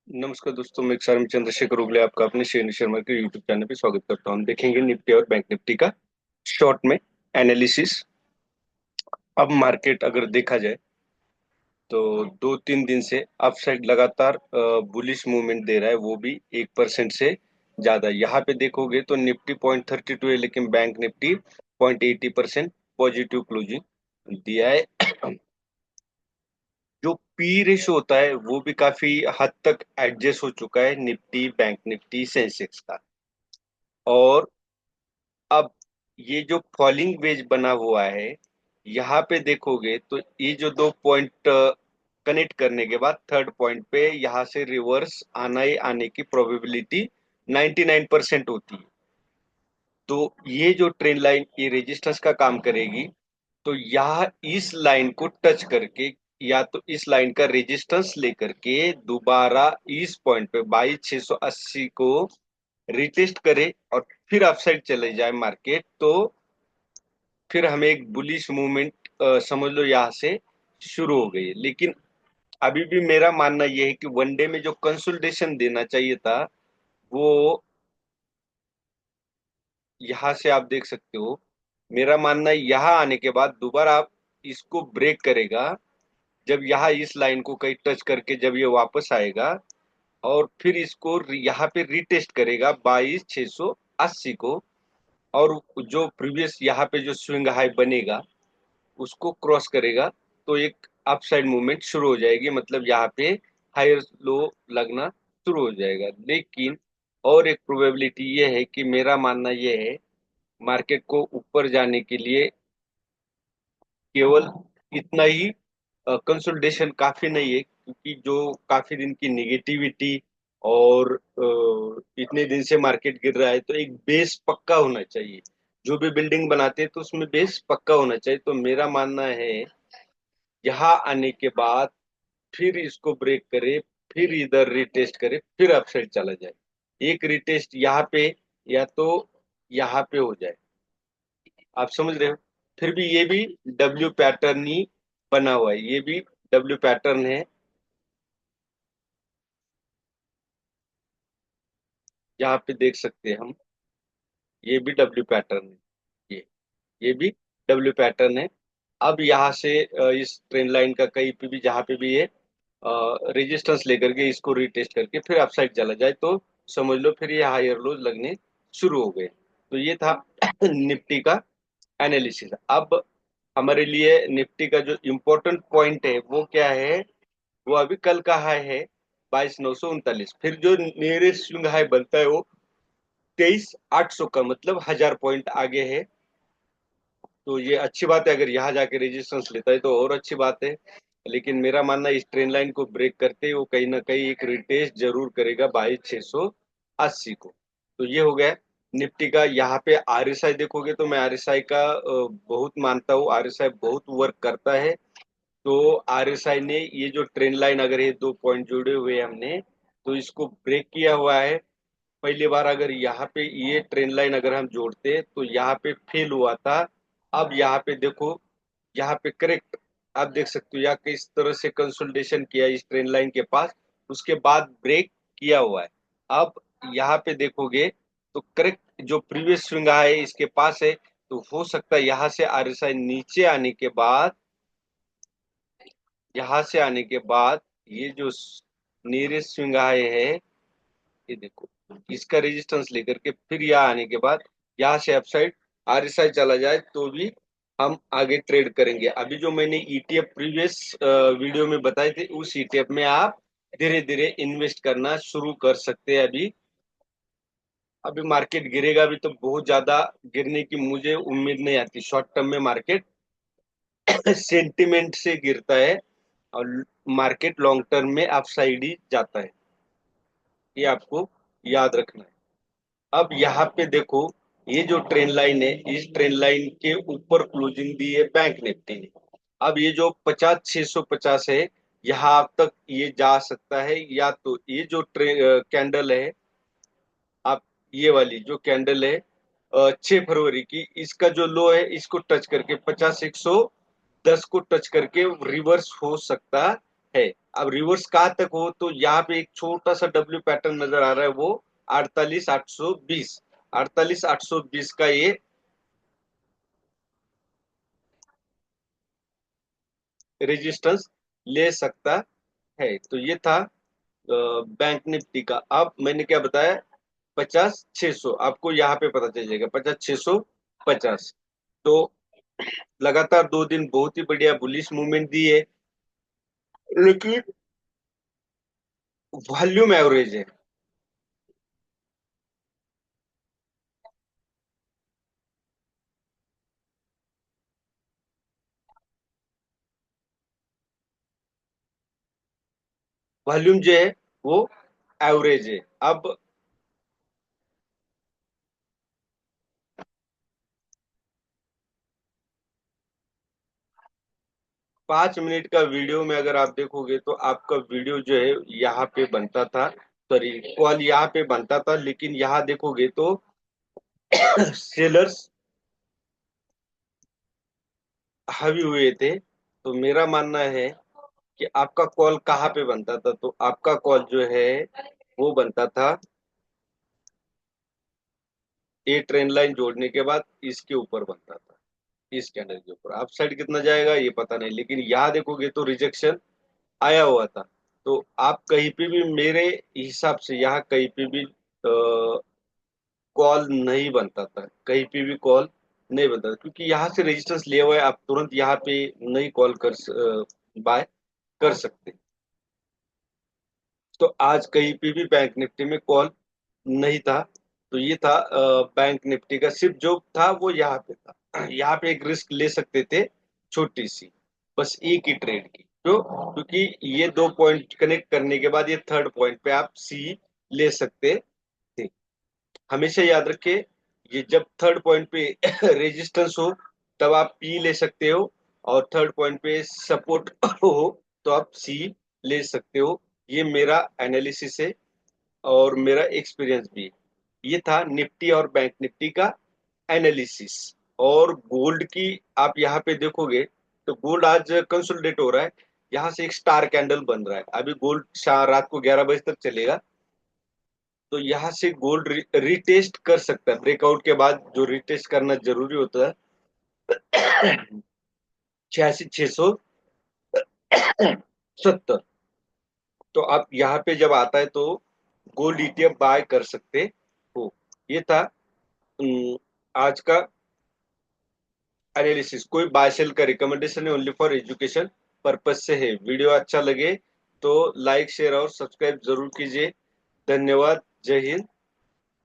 नमस्कार दोस्तों, मैं सर चंद्रशेखर उगले आपका अपने शेर शर्मा के यूट्यूब चैनल पे स्वागत करता हूँ। हम देखेंगे निफ्टी और बैंक निफ्टी का शॉर्ट में एनालिसिस। अब मार्केट अगर देखा जाए तो 2-3 दिन से अपसाइड लगातार बुलिश मूवमेंट दे रहा है, वो भी 1% से ज्यादा। यहाँ पे देखोगे तो निफ्टी 0.32 है, लेकिन बैंक निफ्टी 0.80% पॉजिटिव क्लोजिंग दिया है। जो पी रेशो होता है वो भी काफी हद तक एडजस्ट हो चुका है निफ्टी, बैंक निफ्टी, सेंसेक्स का। और अब ये जो फॉलिंग वेज बना हुआ है, यहाँ पे देखोगे तो ये जो दो पॉइंट कनेक्ट करने के बाद थर्ड पॉइंट पे यहाँ से रिवर्स आने की प्रोबेबिलिटी 99% होती है। तो ये जो ट्रेंड लाइन ये रेजिस्टेंस का काम करेगी, तो यह इस लाइन को टच करके या तो इस लाइन का रेजिस्टेंस लेकर के दोबारा इस पॉइंट पे 22,680 को रिटेस्ट करे और फिर अपसाइड चले जाए मार्केट, तो फिर हमें एक बुलिश मूवमेंट समझ लो यहाँ से शुरू हो गई है। लेकिन अभी भी मेरा मानना यह है कि वनडे में जो कंसोलिडेशन देना चाहिए था, वो यहाँ से आप देख सकते हो। मेरा मानना है यहाँ आने के बाद दोबारा आप इसको ब्रेक करेगा, जब यहाँ इस लाइन को कहीं टच करके जब ये वापस आएगा और फिर इसको यहाँ पे रिटेस्ट करेगा 22,680 को, और जो प्रीवियस यहाँ पे जो स्विंग हाई बनेगा उसको क्रॉस करेगा, तो एक अपसाइड मूवमेंट शुरू हो जाएगी। मतलब यहाँ पे हायर लो लगना शुरू हो जाएगा। लेकिन और एक प्रोबेबिलिटी ये है कि मेरा मानना ये है, मार्केट को ऊपर जाने के लिए केवल इतना ही कंसोलिडेशन काफी नहीं है, क्योंकि जो काफी दिन की निगेटिविटी और इतने दिन से मार्केट गिर रहा है, तो एक बेस पक्का होना चाहिए। जो भी बिल्डिंग बनाते हैं तो उसमें बेस पक्का होना चाहिए। तो मेरा मानना है यहाँ आने के बाद फिर इसको ब्रेक करे, फिर इधर रिटेस्ट करे, फिर अपसाइड चला जाए। एक रिटेस्ट यहाँ पे या तो यहाँ पे हो जाए, आप समझ रहे हो। फिर भी ये भी डब्ल्यू पैटर्न ही बना हुआ है, ये भी डब्ल्यू पैटर्न है। यहाँ पे देख सकते हैं हम, ये भी डब्ल्यू पैटर्न है। ये भी डब्ल्यू पैटर्न है। अब यहाँ से इस ट्रेंड लाइन का कहीं पे भी जहाँ पे भी ये रेजिस्टेंस लेकर के इसको रिटेस्ट करके फिर अपसाइड चला जाए, तो समझ लो फिर ये हायर लोज लगने शुरू हो गए। तो ये था निफ्टी का एनालिसिस। अब हमारे लिए निफ्टी का जो इम्पोर्टेंट पॉइंट है वो क्या है, वो अभी कल का हाई है 22,939। फिर जो नियरेस्ट स्विंग हाई बनता है वो 23,800 का, मतलब 1,000 पॉइंट आगे है। तो ये अच्छी बात है, अगर यहाँ जाके रेजिस्टेंस लेता है तो और अच्छी बात है। लेकिन मेरा मानना है इस ट्रेंड लाइन को ब्रेक करते ही वो कहीं ना कहीं एक रिटेस्ट जरूर करेगा 22,680 को। तो ये हो गया निफ्टी का। यहाँ पे आरएसआई देखोगे तो मैं आरएसआई का बहुत मानता हूँ, आरएसआई बहुत वर्क करता है। तो आरएसआई ने ये जो ट्रेंड लाइन, अगर ये दो पॉइंट जुड़े हुए हैं हमने, तो इसको ब्रेक किया हुआ है। पहली बार अगर यहाँ पे ये ट्रेंड लाइन अगर हम जोड़ते तो यहाँ पे फेल हुआ था। अब यहाँ पे देखो, यहाँ पे करेक्ट आप देख सकते हो, यहाँ किस तरह से कंसोलिडेशन किया इस ट्रेंड लाइन के पास, उसके बाद ब्रेक किया हुआ है। अब यहाँ पे देखोगे तो करेक्ट जो प्रीवियस स्विंग है इसके पास है, तो हो सकता है यहाँ से आरएसआई नीचे आने के बाद, यहाँ से आने के बाद ये जो नियरेस्ट स्विंग हाई है, ये देखो, इसका रेजिस्टेंस लेकर के फिर यहाँ आने के बाद यहाँ से अपसाइड आरएसआई चला जाए, तो भी हम आगे ट्रेड करेंगे। अभी जो मैंने ईटीएफ प्रीवियस वीडियो में बताए थे, उस ईटीएफ में आप धीरे धीरे इन्वेस्ट करना शुरू कर सकते हैं। अभी अभी मार्केट गिरेगा भी तो बहुत ज्यादा गिरने की मुझे उम्मीद नहीं आती। शॉर्ट टर्म में मार्केट सेंटिमेंट से गिरता है और मार्केट लॉन्ग टर्म में अपसाइड ही जाता है, ये आपको याद रखना है। अब यहाँ पे देखो, ये जो ट्रेंड लाइन है, इस ट्रेंड लाइन के ऊपर क्लोजिंग दी है बैंक निफ्टी ने। अब ये जो 50,650 है, यहाँ तक ये जा सकता है, या तो ये जो कैंडल है, आप ये वाली जो कैंडल है 6 फरवरी की, इसका जो लो है इसको टच करके 50,110 को टच करके रिवर्स हो सकता है। अब रिवर्स कहाँ तक हो, तो यहाँ पे एक छोटा सा डब्ल्यू पैटर्न नजर आ रहा है, वो 48,820, 48,820 का ये रेजिस्टेंस ले सकता है। तो ये था बैंक निफ्टी का। अब मैंने क्या बताया, 50,600, आपको यहाँ पे पता चल जाएगा 50,650। तो लगातार 2 दिन बहुत ही बढ़िया बुलिश मूवमेंट दी है, लेकिन वॉल्यूम एवरेज है। वॉल्यूम जो है वो एवरेज है। अब 5 मिनट का वीडियो में अगर आप देखोगे तो आपका वीडियो जो है यहाँ पे बनता था, सॉरी कॉल यहाँ पे बनता था, लेकिन यहाँ देखोगे तो सेलर्स हावी हुए थे। तो मेरा मानना है कि आपका कॉल कहाँ पे बनता था, तो आपका कॉल जो है वो बनता था ये ट्रेन लाइन जोड़ने के बाद इसके ऊपर बनता था, इस कैंडल के ऊपर। अप साइड कितना जाएगा ये पता नहीं, लेकिन यहाँ देखोगे तो रिजेक्शन आया हुआ था। तो आप कहीं पे भी मेरे हिसाब से यहाँ कहीं पे भी कॉल नहीं बनता था, कहीं पे भी कॉल नहीं बनता था, क्योंकि यहाँ से रेजिस्टेंस लिया हुआ है, आप तुरंत यहाँ पे नहीं कॉल कर बाय कर सकते। तो आज कहीं पे भी बैंक निफ्टी में कॉल नहीं था। तो ये था बैंक निफ्टी का, सिर्फ जो था वो यहाँ पे था। यहाँ पे एक रिस्क ले सकते थे, छोटी सी, बस एक ही ट्रेड की। क्यों? क्योंकि ये 2 पॉइंट कनेक्ट करने के बाद ये थर्ड पॉइंट पे आप सी ले सकते थे। हमेशा याद रखे, ये जब थर्ड पॉइंट पे रेजिस्टेंस हो तब आप पी ले सकते हो, और थर्ड पॉइंट पे सपोर्ट हो तो आप सी ले सकते हो। ये मेरा एनालिसिस है और मेरा एक्सपीरियंस भी है। ये था निफ्टी और बैंक निफ्टी का एनालिसिस। और गोल्ड की आप यहाँ पे देखोगे तो गोल्ड आज कंसोलिडेट हो रहा है, यहाँ से एक स्टार कैंडल बन रहा है। अभी गोल्ड रात को 11 बजे तक चलेगा। तो यहाँ से गोल्ड रिटेस्ट कर सकता है, ब्रेकआउट के बाद जो रिटेस्ट करना जरूरी होता है 86,670। तो आप यहाँ पे जब आता है तो गोल्ड ईटीएफ बाय कर सकते हो। ये था आज का एनालिसिस। कोई बाय सेल का रिकमेंडेशन है, ओनली फॉर एजुकेशन पर्पज से है। वीडियो अच्छा लगे तो लाइक शेयर और सब्सक्राइब जरूर कीजिए। धन्यवाद। जय हिंद।